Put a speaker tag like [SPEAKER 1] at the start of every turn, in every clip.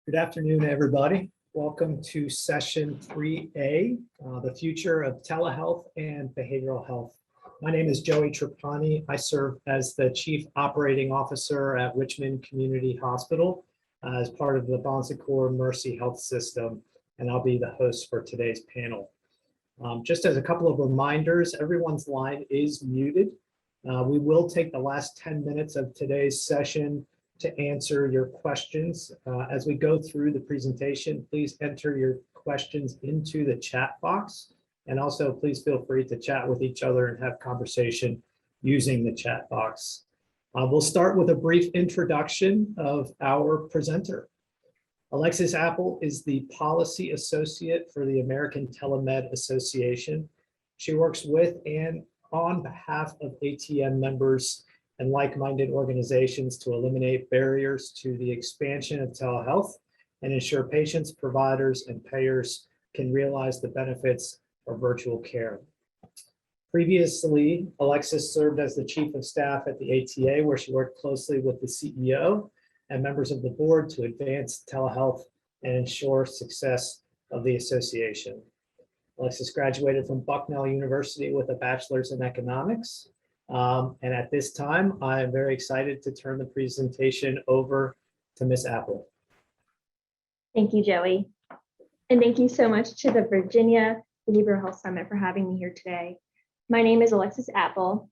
[SPEAKER 1] Good afternoon, everybody. Welcome to session 3A, the future of telehealth and behavioral health. My name is Joey Trapani. I serve as the Chief Operating Officer at Richmond Community Hospital as part of the Bon Secours Mercy Health System, and I'll be the host for today's panel. Just as a couple of reminders, everyone's line is muted. We will take the last 10 minutes of today's session to answer your questions. As we go through the presentation, please enter your questions into the chat box. And also please feel free to chat with each other and have conversation using the chat box. We'll start with a brief introduction of our presenter. Alexis Apple is the Policy Associate for the American Telemed Association. She works with and on behalf of ATM members and like-minded organizations to eliminate barriers to the expansion of telehealth and ensure patients, providers, and payers can realize the benefits of virtual care. Previously, Alexis served as the Chief of Staff at the ATA, where she worked closely with the CEO and members of the board to advance telehealth and ensure success of the association. Alexis graduated from Bucknell University with a bachelor's in economics. And at this time, I am very excited to turn the presentation over to Ms. Apple.
[SPEAKER 2] Thank you, Joey. And thank you so much to the Virginia Behavioral Health Summit for having me here today. My name is Alexis Apple,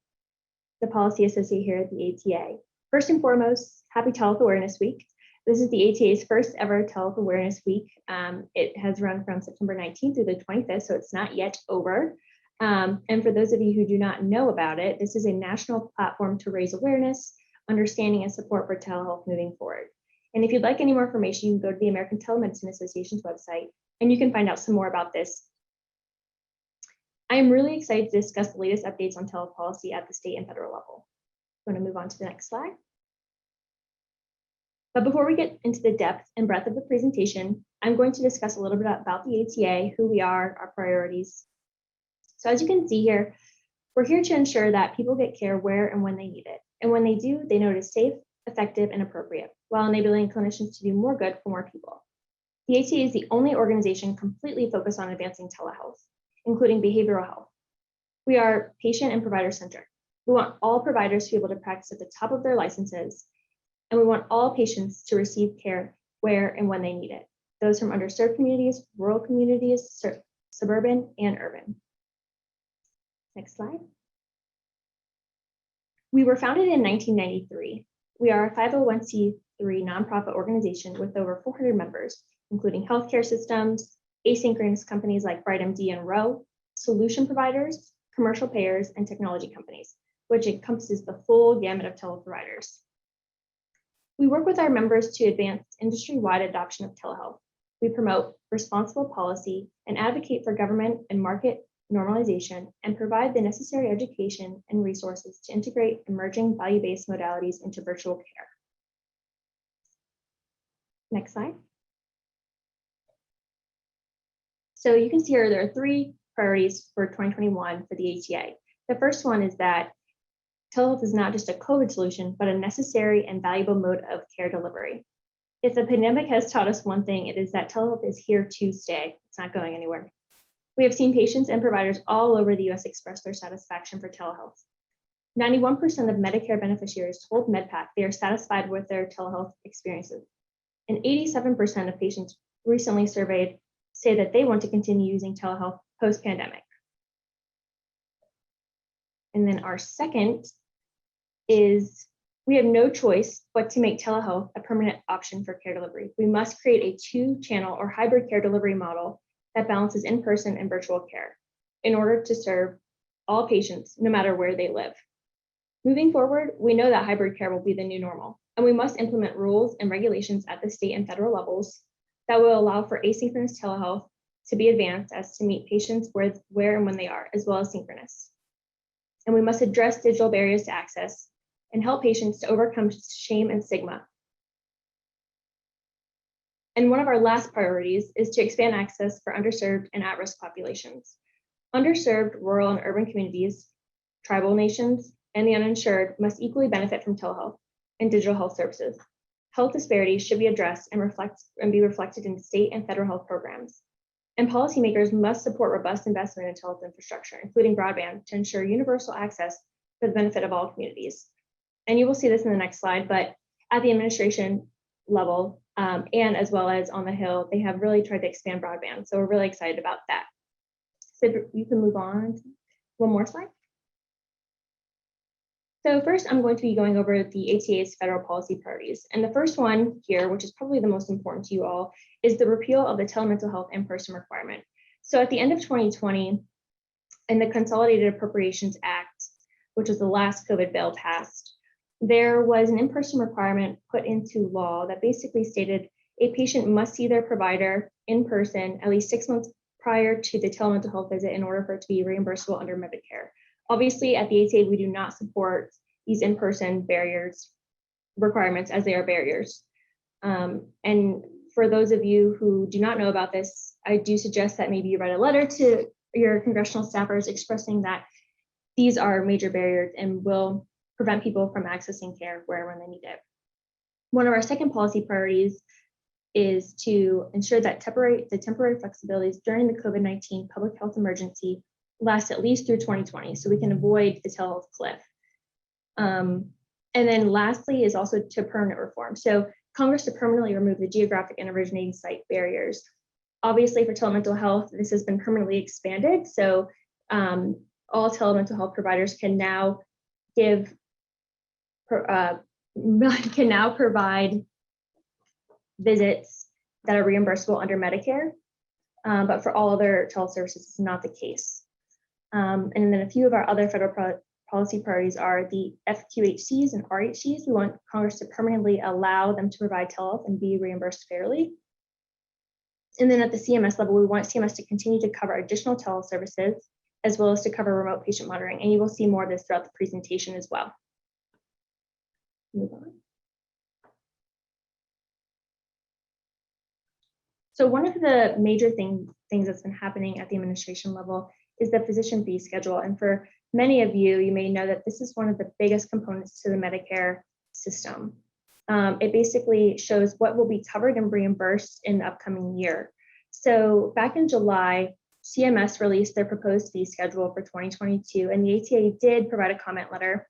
[SPEAKER 2] the Policy Associate here at the ATA. First and foremost, happy Telehealth Awareness Week. This is the ATA's first ever Telehealth Awareness Week. It has run from September 19th through the 25th, so it's not yet over. And for those of you who do not know about it, this is a national platform to raise awareness, understanding, and support for telehealth moving forward. And if you'd like any more information, you can go to the American Telemedicine Association's website, and you can find out some more about this. I am really excited to discuss the latest updates on telehealth policy at the state and federal level. I'm going to move on to the next slide. But before we get into the depth and breadth of the presentation, I'm going to discuss a little bit about the ATA, who we are, our priorities. So as you can see here, we're here to ensure that people get care where and when they need it. And when they do, they know it is safe, effective, and appropriate, while enabling clinicians to do more good for more people. The ATA is the only organization completely focused on advancing telehealth, including behavioral health. We are patient and provider centered. We want all providers to be able to practice at the top of their licenses, and we want all patients to receive care where and when they need it. Those from underserved communities, rural communities, suburban, and urban. Next slide. We were founded in 1993. We are a 501c3 nonprofit organization with over 400 members, including healthcare systems, asynchronous companies like BrightMD and Roe, solution providers, commercial payers, and technology companies, which encompasses the full gamut of teleproviders. We work with our members to advance industry-wide adoption of telehealth. We promote responsible policy and advocate for government and market normalization, and provide the necessary education and resources to integrate emerging value-based modalities into virtual care. Next slide. So you can see here there are three priorities for 2021 for the ATA. The first one is that telehealth is not just a COVID solution, but a necessary and valuable mode of care delivery. If the pandemic has taught us one thing, it is that telehealth is here to stay. It's not going anywhere. We have seen patients and providers all over the US express their satisfaction for telehealth. 91% of Medicare beneficiaries told MedPAC they are satisfied with their telehealth experiences. And 87% of patients recently surveyed say that they want to continue using telehealth post-pandemic. And then our second is we have no choice but to make telehealth a permanent option for care delivery. We must create a two-channel or hybrid care delivery model that balances in-person and virtual care in order to serve all patients, no matter where they live. Moving forward, we know that hybrid care will be the new normal, and we must implement rules and regulations at the state and federal levels that will allow for asynchronous telehealth to be advanced as to meet patients where and when they are, as well as synchronous. And we must address digital barriers to access and help patients to overcome shame and stigma. And one of our last priorities is to expand access for underserved and at-risk populations. Underserved rural and urban communities, tribal nations, and the uninsured must equally benefit from telehealth and digital health services. health disparities should be addressed and be reflected in state and federal health programs. And policymakers must support robust investment in health infrastructure, including broadband, to ensure universal access for the benefit of all communities. And you will see this in the next slide, but at the administration level and as well as on the Hill, they have really tried to expand broadband. So we're really excited about that. So you can move on to one more slide. So first, I'm going to be going over the AAA's federal policy priorities. And the first one here, which is probably the most important to you all, is the repeal of the telemental health in-person requirement. So at the end of 2020, in the Consolidated Appropriations Act, which was the last COVID bill passed, there was an in-person requirement put into law that basically stated a patient must see their provider in person at least 6 months prior to the telemental health visit in order for it to be reimbursable under Medicare. Obviously, at the AAA, we do not support these in-person requirements as they are barriers. And for those of you who do not know about this, I do suggest that maybe you write a letter to your congressional staffers expressing that these are major barriers and will prevent people from accessing care wherever they need it. One of our second policy priorities is to ensure that the temporary flexibilities during the COVID-19 public health emergency last at least through 2020, so we can avoid the telehealth cliff. And then lastly is also to permanent reform. So Congress to permanently remove the geographic and originating site barriers. Obviously for telemental health, this has been permanently expanded. So all telemental health providers can now provide visits that are reimbursable under Medicare, but for all other teleservices, it's not the case. And then a few of our other federal policy priorities are the FQHCs and RHCs. We want Congress to permanently allow them to provide telehealth and be reimbursed fairly. And then at the CMS level, we want CMS to continue to cover additional teleservices as well as to cover remote patient monitoring. And you will see more of this throughout the presentation as well. Move on. So one of the major things that's been happening at the administration level is the physician fee schedule. And for many of you, you may know that this is one of the biggest components to the Medicare system. It basically shows what will be covered and reimbursed in the upcoming year. So back in July, CMS released their proposed fee schedule for 2022, and the ATA did provide a comment letter,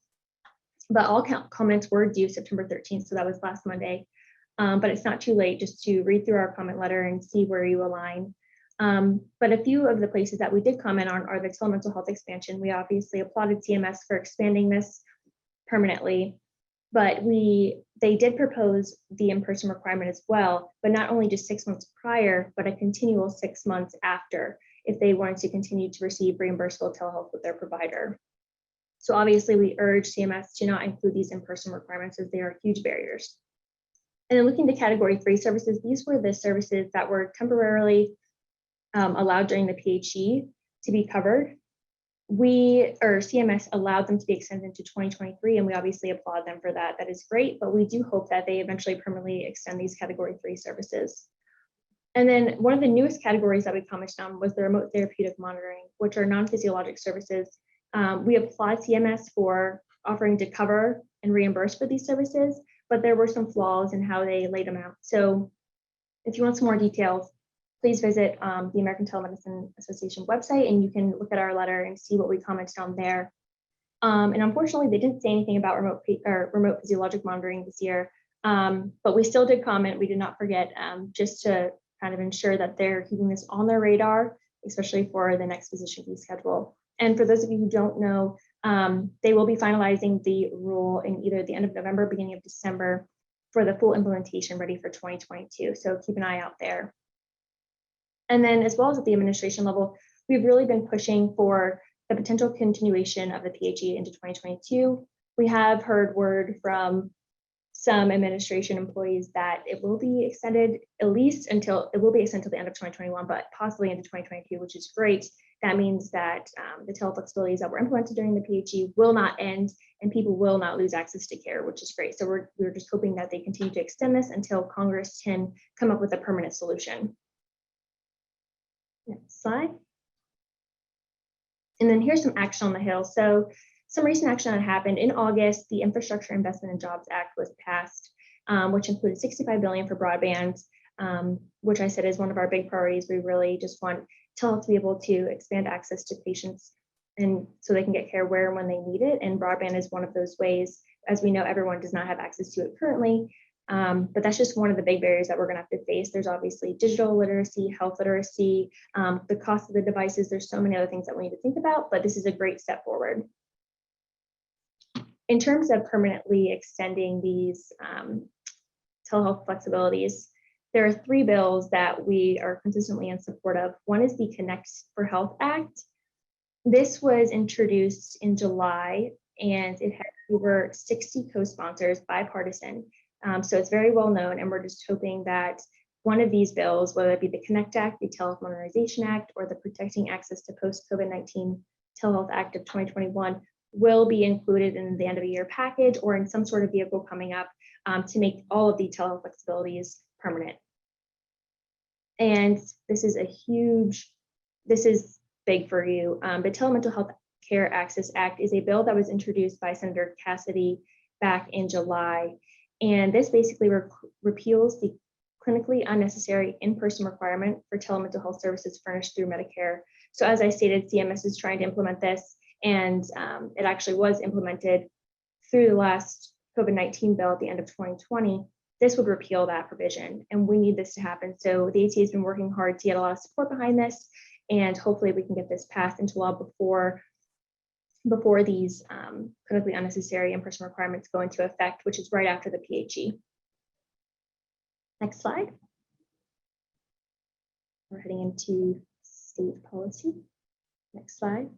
[SPEAKER 2] but all comments were due September 13th, so that was last Monday. But it's not too late just to read through our comment letter and see where you align. But a few of the places that we did comment on are the telemental health expansion. We obviously applauded CMS for expanding this permanently, but they did propose the in-person requirement as well, but not only just 6 months prior, but a continual 6 months after if they wanted to continue to receive reimbursable telehealth with their provider. So obviously we urge CMS to not include these in-person requirements as they are huge barriers. And then looking to category 3 services, these were the services that were temporarily allowed during the PHE to be covered. CMS allowed them to be extended into 2023, and we obviously applaud them for that. That is great, but we do hope that they eventually permanently extend these category 3 services. And then one of the newest categories that we commented on was the remote therapeutic monitoring, which are non-physiologic services. We applaud CMS for offering to cover and reimburse for these services, but there were some flaws in how they laid them out. So if you want some more details, please visit the American Telemedicine Association website, and you can look at our letter and see what we commented on there. And unfortunately, they didn't say anything about remote physiologic monitoring this year, but we still did comment. We did not forget, just to kind of ensure that they're keeping this on their radar, especially for the next physician fee schedule. And for those of you who don't know, they will be finalizing the rule in either the end of November, beginning of December, for the full implementation ready for 2022. So keep an eye out there. And then as well as at the administration level, we've really been pushing for the potential continuation of the PHE into 2022. We have heard word from some administration employees that it will be extended at least until the end of 2021, but possibly into 2022, which is great. That means that the teleflexibilities that were implemented during the PHE will not end and people will not lose access to care, which is great. So we're just hoping that they continue to extend this until Congress can come up with a permanent solution. Next slide. And then here's some action on the Hill. So some recent action that happened in August, the Infrastructure Investment and Jobs Act was passed. which included $65 billion for broadband, which I said is one of our big priorities. We really just want telehealth to be able to expand access to patients and so they can get care where and when they need it. And broadband is one of those ways. As we know, everyone does not have access to it currently, but that's just one of the big barriers that we're going to have to face. There's obviously digital literacy, health literacy, the cost of the devices. There's so many other things that we need to think about, but this is a great step forward. In terms of permanently extending these telehealth flexibilities, there are 3 bills that we are consistently in support of. One is the Connect for Health Act. This was introduced in July, and it had over 60 co-sponsors, bipartisan. So it's very well known, and we're just hoping that one of these bills, whether it be the Connect Act, the Telehealth Modernization Act, or the Protecting Access to Post-COVID-19 Telehealth Act of 2021, will be included in the end of the year package or in some sort of vehicle coming up to make all of the telehealth flexibilities permanent. And this is big for you. The Telemental Health Care Access Act is a bill that was introduced by Senator Cassidy back in July. And this basically repeals the clinically unnecessary in-person requirement for telemental health services furnished through Medicare. So as I stated, CMS is trying to implement this, and it actually was implemented through the last COVID-19 bill at the end of 2020. This would repeal that provision, and we need this to happen. So the ATA has been working hard to get a lot of support behind this, and hopefully we can get this passed into law before these clinically unnecessary in-person requirements go into effect, which is right after the PHE. Next slide. We're heading into state policy. Next slide.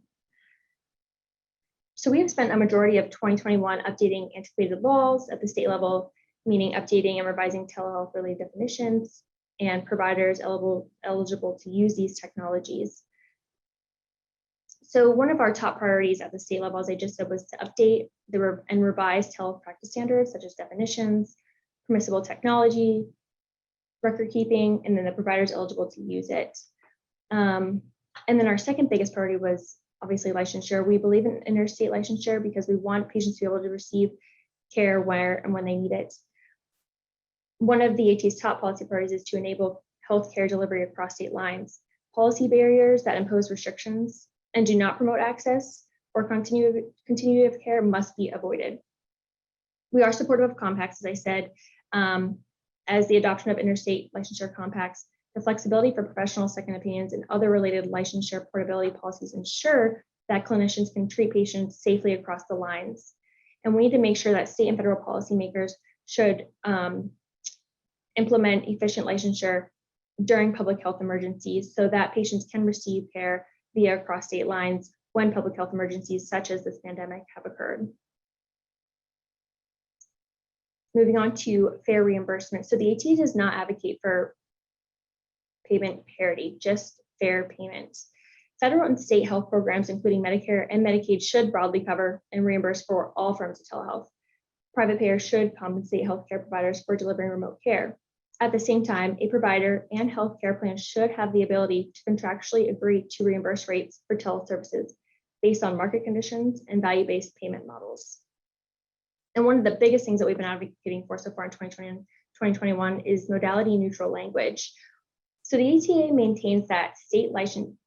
[SPEAKER 2] So we have spent a majority of 2021 updating antiquated laws at the state level, meaning updating and revising telehealth related definitions and providers eligible to use these technologies. So one of our top priorities at the state level, as I just said, was to update and revise telehealth practice standards, such as definitions, permissible technology, record keeping, and then the providers eligible to use it. And then our second biggest priority was obviously licensure. We believe in interstate licensure because we want patients to be able to receive care where and when they need it. One of the AT's top policy priorities is to enable healthcare delivery across state lines. Policy barriers that impose restrictions and do not promote access or continuity of care must be avoided. We are supportive of compacts, as I said, as the adoption of interstate licensure compacts, the flexibility for professional second opinions and other related licensure portability policies ensure that clinicians can treat patients safely across the lines. And we need to make sure that state and federal policymakers should implement efficient licensure during public health emergencies so that patients can receive care via across state lines when public health emergencies such as this pandemic have occurred. Moving on to fair reimbursement. So the AT does not advocate for payment parity, just fair payment. Federal and state health programs, including Medicare and Medicaid, should broadly cover and reimburse for all forms of telehealth. Private payers should compensate healthcare providers for delivering remote care. At the same time, a provider and healthcare plan should have the ability to contractually agree to reimburse rates for telehealth services based on market conditions and value-based payment models. And one of the biggest things that we've been advocating for so far in 2020 and 2021 is modality neutral language. So the ATA maintains that state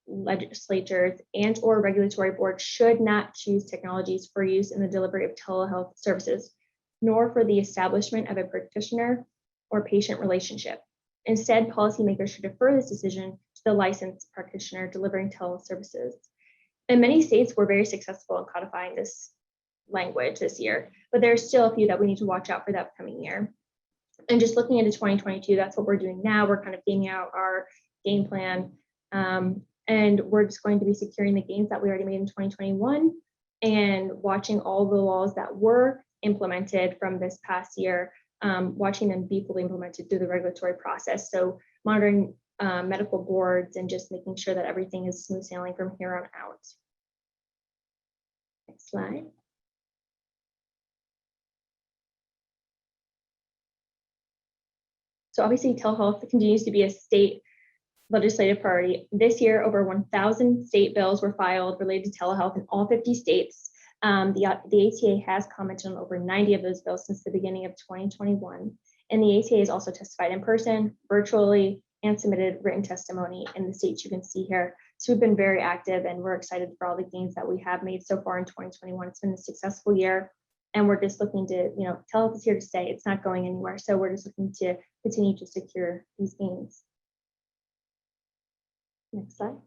[SPEAKER 2] legislatures and or regulatory boards should not choose technologies for use in the delivery of telehealth services, nor for the establishment of a practitioner or patient relationship. Instead, policymakers should defer this decision to the licensed practitioner delivering telehealth services. And many states were very successful in codifying this language this year, but there's still a few that we need to watch out for the upcoming year. And just looking into 2022, that's what we're doing now. We're kind of gaming out our game plan, and we're just going to be securing the gains that we already made in 2021 and watching all the laws that were implemented from this past year, watching them be fully implemented through the regulatory process. So monitoring medical boards and just making sure that everything is smooth sailing from here on out. Next slide. So obviously telehealth continues to be a state legislative priority. This year, over 1,000 state bills were filed related to telehealth in all 50 states. The ATA has commented on over 90 of those bills since the beginning of 2021. And the ATAs also testified in person, virtually, and submitted written testimony in the states you can see here. So we've been very active, and we're excited for all the gains that we have made so far in 2021. It's been a successful year, and we're just looking to, telehealth is here to stay. It's not going anywhere. So we're just looking to continue to secure these gains. Next slide.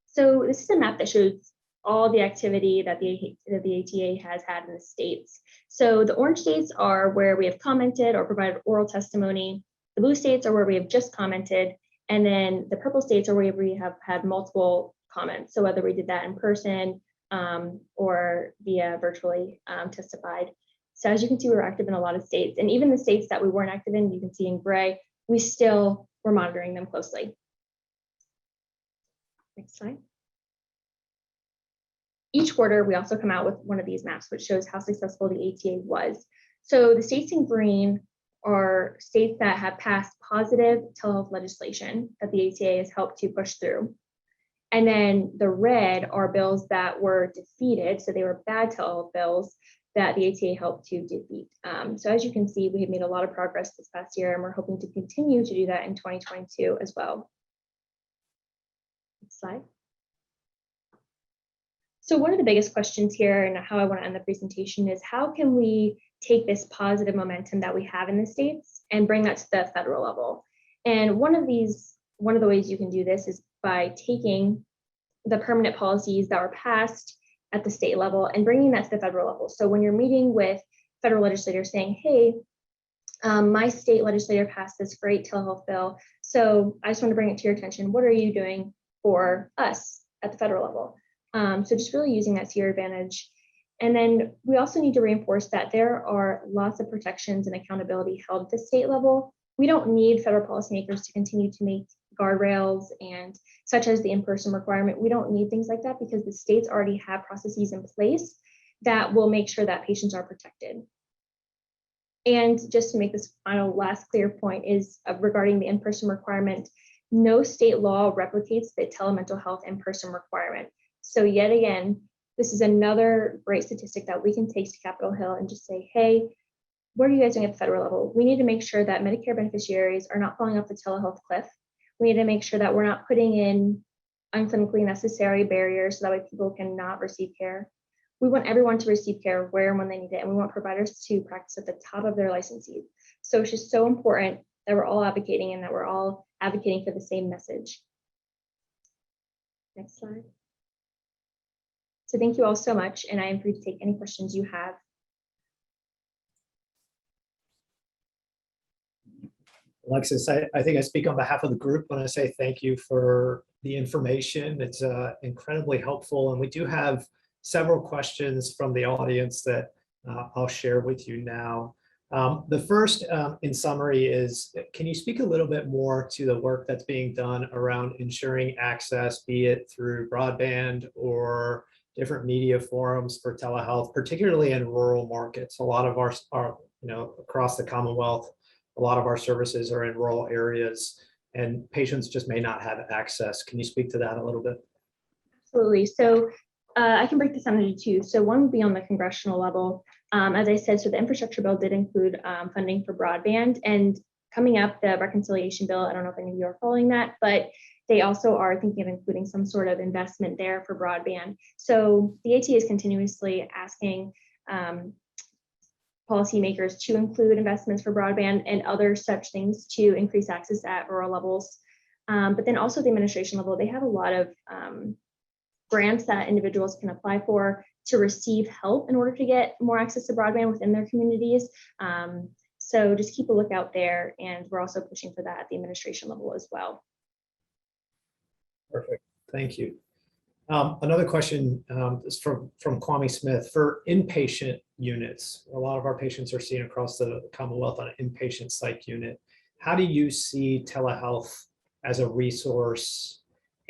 [SPEAKER 2] So this is a map that shows all the activity that the ATA has had in the states. So the orange states are where we have commented or provided oral testimony. The blue states are where we have just commented. And then the purple states are where we have had multiple comments. So whether we did that in person or via virtually testified. So as you can see, we were active in a lot of states. And even the states that we weren't active in, you can see in gray, we still were monitoring them closely. Next slide. Each quarter, we also come out with one of these maps, which shows how successful the ATA was. So the states in green are states that have passed positive telehealth legislation that the ATA has helped to push through. And then the red are bills that were defeated. So they were bad telehealth bills that the ATA helped to defeat. So as you can see, we have made a lot of progress this past year, and we're hoping to continue to do that in 2022 as well. Next slide. So one of the biggest questions here, and how I want to end the presentation, is how can we take this positive momentum that we have in the states and bring that to the federal level? And one of the ways you can do this is by taking the permanent policies that were passed at the state level and bringing that to the federal level. So when you're meeting with federal legislators saying, hey, my state legislator passed this great telehealth bill, so I just want to bring it to your attention. What are you doing for us at the federal level? So just really using that to your advantage. And then we also need to reinforce that there are lots of protections and accountability held at the state level. We don't need federal policymakers to continue to make guardrails and such as the in-person requirement. We don't need things like that because the states already have processes in place that will make sure that patients are protected. And just to make this final last clear point is regarding the in-person requirement, no state law replicates the telemental health in-person requirement. So yet again, this is another great statistic that we can take to Capitol Hill and just say, hey, what are you guys doing at the federal level? We need to make sure that Medicare beneficiaries are not falling off the telehealth cliff. We need to make sure that we're not putting in unclinically necessary barriers so that way people cannot receive care. We want everyone to receive care where and when they need it, and we want providers to practice at the top of their licenses. So it's just so important that we're all advocating and that we're all advocating for the same message. Next slide. So thank you all so much, and I am free to take any questions you have.
[SPEAKER 1] Alexis, I think I speak on behalf of the group when I say thank you for the information. It's incredibly helpful, and we do have several questions from the audience that I'll share with you now. The first, in summary, is can you speak a little bit more to the work that's being done around ensuring access, be it through broadband or different media forums for telehealth, particularly in rural markets? A lot of our across the Commonwealth, a lot of our services are in rural areas and patients just may not have access. Can you speak to that a little bit?
[SPEAKER 2] Absolutely. So I can break this down into two. So one would be on the congressional level. As I said, so the infrastructure bill did include funding for broadband, and coming up, the reconciliation bill, I don't know if any of you are following that, but they also are thinking of including some sort of investment there for broadband. So the ATA is continuously asking policymakers to include investments for broadband and other such things to increase access at rural levels. But then also the administration level, they have a lot of grants that individuals can apply for to receive help in order to get more access to broadband within their communities. So just keep a lookout there, and we're also pushing for that at the administration level as well.
[SPEAKER 1] Perfect, thank you. Another question is from Kwame Smith. For inpatient units, a lot of our patients are seen across the Commonwealth on an inpatient psych unit. How do you see telehealth as a resource?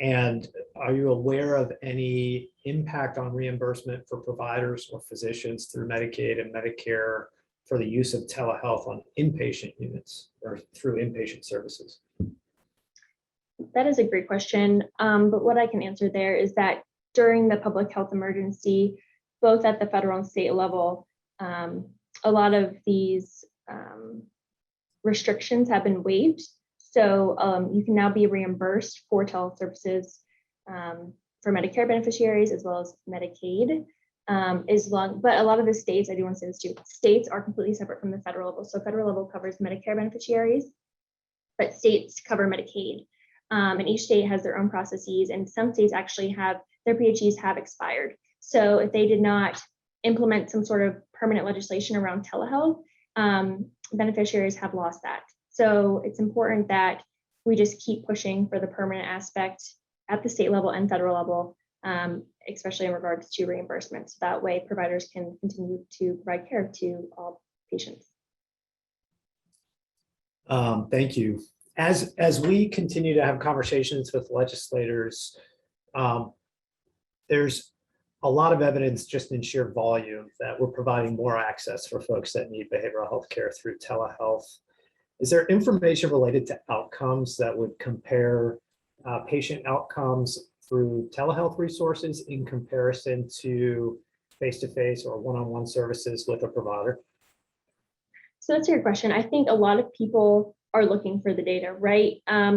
[SPEAKER 1] And are you aware of any impact on reimbursement for providers or physicians through Medicaid and Medicare for the use of telehealth on inpatient units or through inpatient services?
[SPEAKER 2] That is a great question. But what I can answer there is that during the public health emergency, both at the federal and state level, a lot of these restrictions have been waived. So you can now be reimbursed for telehealth services for Medicare beneficiaries as well as Medicaid. But a lot of the states, I do want to say this too, states are completely separate from the federal level. So federal level covers Medicare beneficiaries, but states cover Medicaid. And each state has their own processes, and some states actually have their PHEs have expired. So if they did not implement some sort of permanent legislation around telehealth, beneficiaries have lost that. So it's important that we just keep pushing for the permanent aspect at the state level and federal level, especially in regards to reimbursement. So that way providers can continue to provide care to all patients.
[SPEAKER 1] Thank you. As we continue to have conversations with legislators, there's a lot of evidence just in sheer volume that we're providing more access for folks that need behavioral health care through telehealth. Is there information related to outcomes that would compare patient outcomes through telehealth resources in comparison to face-to-face or one-on-one services with a provider?
[SPEAKER 2] So that's your question. I think a lot of people are looking for the data, right?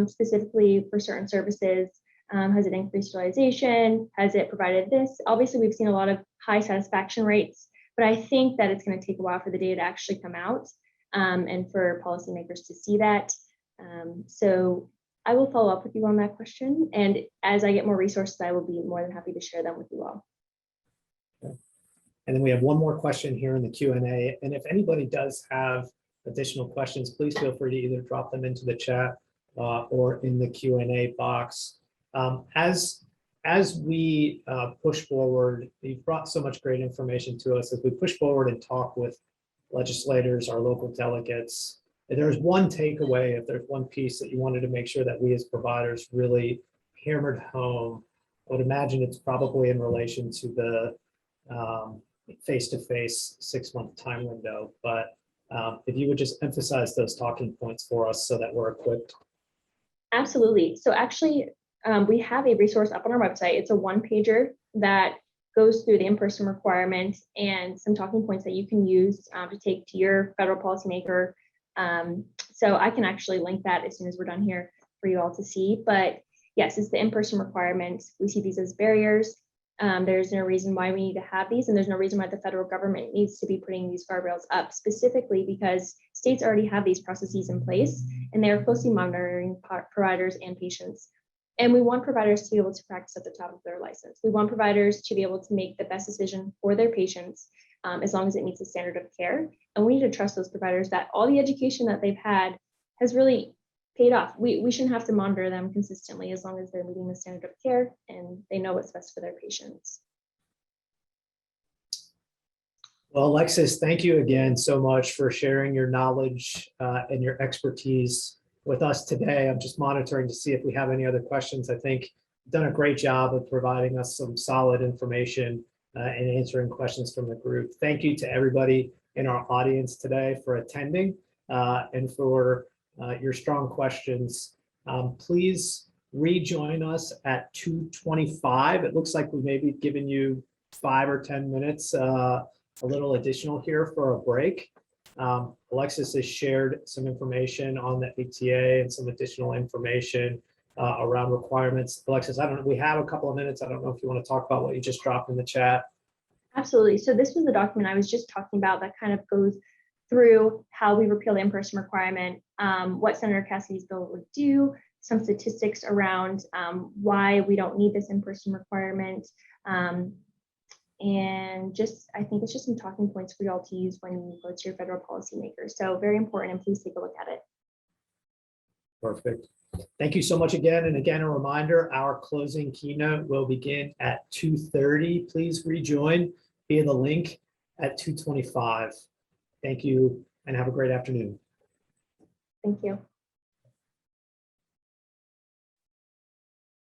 [SPEAKER 2] Specifically for certain services. Has it increased utilization? Has it provided this? Obviously, we've seen a lot of high satisfaction rates, but I think that it's going to take a while for the data to actually come out and for policymakers to see that. So I will follow up with you on that question. And as I get more resources, I will be more than happy to share them with you all.
[SPEAKER 1] Okay. And then we have one more question here in the Q&A. And if anybody does have additional questions, please feel free to either drop them into the chat or in the Q&A box. As we push forward, you've brought so much great information to us. As we push forward and talk with legislators, our local delegates, if there's one takeaway, if there's one piece that you wanted to make sure that we as providers really hammered home, I would imagine it's probably in relation to the face-to-face 6-month time window. But if you would just emphasize those talking points for us so that we're equipped.
[SPEAKER 2] Absolutely. So actually, we have a resource up on our website. It's a one-pager that goes through the in-person requirement and some talking points that you can use to take to your federal policymaker. So I can actually link that as soon as we're done here for you all to see. But yes, it's the in-person requirement. We see these as barriers. There's no reason why we need to have these, and there's no reason why the federal government needs to be putting these guardrails up, specifically because states already have these processes in place and they are closely monitoring providers and patients. And we want providers to be able to practice at the top of their license. We want providers to be able to make the best decision for their patients as long as it meets the standard of care. And we need to trust those providers that all the education that they've had has really paid off. We shouldn't have to monitor them consistently as long as they're meeting the standard of care and they know what's best for their patients.
[SPEAKER 1] Well, Alexis, thank you again so much for sharing your knowledge and your expertise with us today. I'm just monitoring to see if we have any other questions. I think you've done a great job of providing us some solid information and answering questions from the group. Thank you to everybody in our audience today for attending and for your strong questions. Please rejoin us at 2:25. It looks like we may be giving you 5 or 10 minutes, a little additional here for a break. Alexis has shared some information on the ATA and some additional information around requirements. Alexis, I don't know, we have a couple of minutes. I don't know if you want to talk about what you just dropped in the chat.
[SPEAKER 2] Absolutely. So this was the document I was just talking about that kind of goes through how we repeal the in-person requirement, what Senator Cassidy's bill would do, some statistics around why we don't need this in-person requirement. And just, I think it's just some talking points for you all to use when you go to your federal policymakers. So very important, and please take a look at it.
[SPEAKER 1] Perfect. Thank you so much again. And again, a reminder, our closing keynote will begin at 2:30. Please rejoin via the link at 2:25. Thank you and have a great afternoon.
[SPEAKER 2] Thank you.